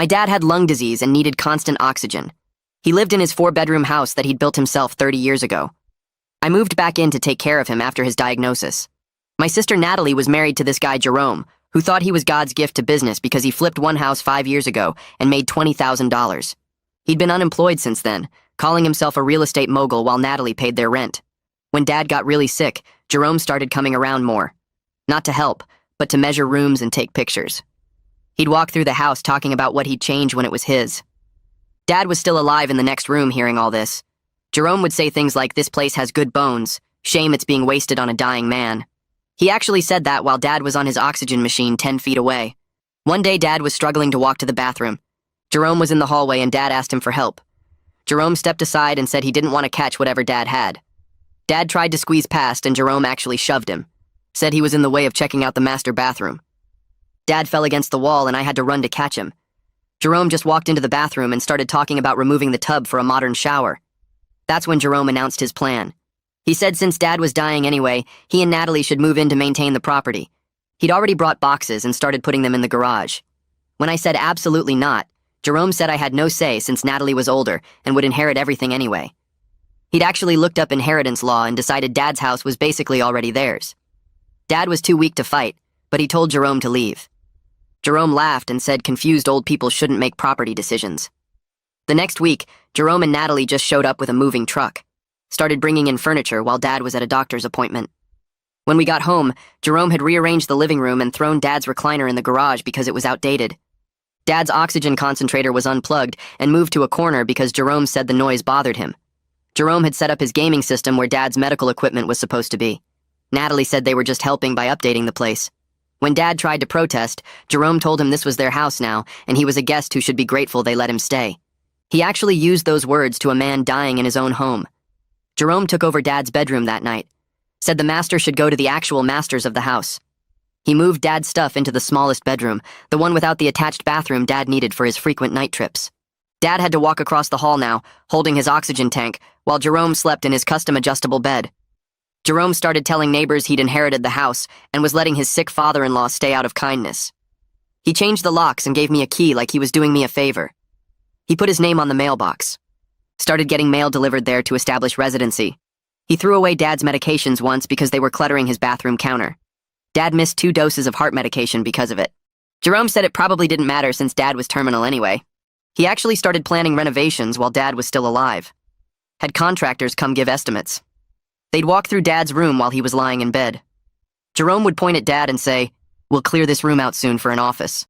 My dad had lung disease and needed constant oxygen. He lived in his 4-bedroom house that he'd built himself 30 years ago. I moved back in to take care of him after his diagnosis. My sister Natalie was married to this guy Jerome, who thought he was God's gift to business because he flipped one house 5 years ago and made $20,000. He'd been unemployed since then, calling himself a real estate mogul while Natalie paid their rent. When Dad got really sick, Jerome started coming around more. Not to help, but to measure rooms and take pictures. He'd walk through the house talking about what he'd change when it was his. Dad was still alive in the next room hearing all this. Jerome would say things like, "This place has good bones. Shame it's being wasted on a dying man." He actually said that while Dad was on his oxygen machine 10 feet away. One day Dad was struggling to walk to the bathroom. Jerome was in the hallway and Dad asked him for help. Jerome stepped aside and said he didn't want to catch whatever Dad had. Dad tried to squeeze past and Jerome actually shoved him. Said he was in the way of checking out the master bathroom. Dad fell against the wall and I had to run to catch him. Jerome just walked into the bathroom and started talking about removing the tub for a modern shower. That's when Jerome announced his plan. He said since Dad was dying anyway, he and Natalie should move in to maintain the property. He'd already brought boxes and started putting them in the garage. When I said absolutely not, Jerome said I had no say since Natalie was older and would inherit everything anyway. He'd actually looked up inheritance law and decided Dad's house was basically already theirs. Dad was too weak to fight, but he told Jerome to leave. Jerome laughed and said confused old people shouldn't make property decisions. The next week, Jerome and Natalie just showed up with a moving truck. Started bringing in furniture while Dad was at a doctor's appointment. When we got home, Jerome had rearranged the living room and thrown Dad's recliner in the garage because it was outdated. Dad's oxygen concentrator was unplugged and moved to a corner because Jerome said the noise bothered him. Jerome had set up his gaming system where Dad's medical equipment was supposed to be. Natalie said they were just helping by updating the place. When Dad tried to protest, Jerome told him this was their house now and he was a guest who should be grateful they let him stay. He actually used those words to a man dying in his own home. Jerome took over Dad's bedroom that night, said the master should go to the actual masters of the house. He moved Dad's stuff into the smallest bedroom, the one without the attached bathroom Dad needed for his frequent night trips. Dad had to walk across the hall now, holding his oxygen tank, while Jerome slept in his custom adjustable bed. Jerome started telling neighbors he'd inherited the house and was letting his sick father-in-law stay out of kindness. He changed the locks and gave me a key like he was doing me a favor. He put his name on the mailbox. Started getting mail delivered there to establish residency. He threw away Dad's medications once because they were cluttering his bathroom counter. Dad missed 2 doses of heart medication because of it. Jerome said it probably didn't matter since Dad was terminal anyway. He actually started planning renovations while Dad was still alive. Had contractors come give estimates. They'd walk through Dad's room while he was lying in bed. Jerome would point at Dad and say, "We'll clear this room out soon for an office."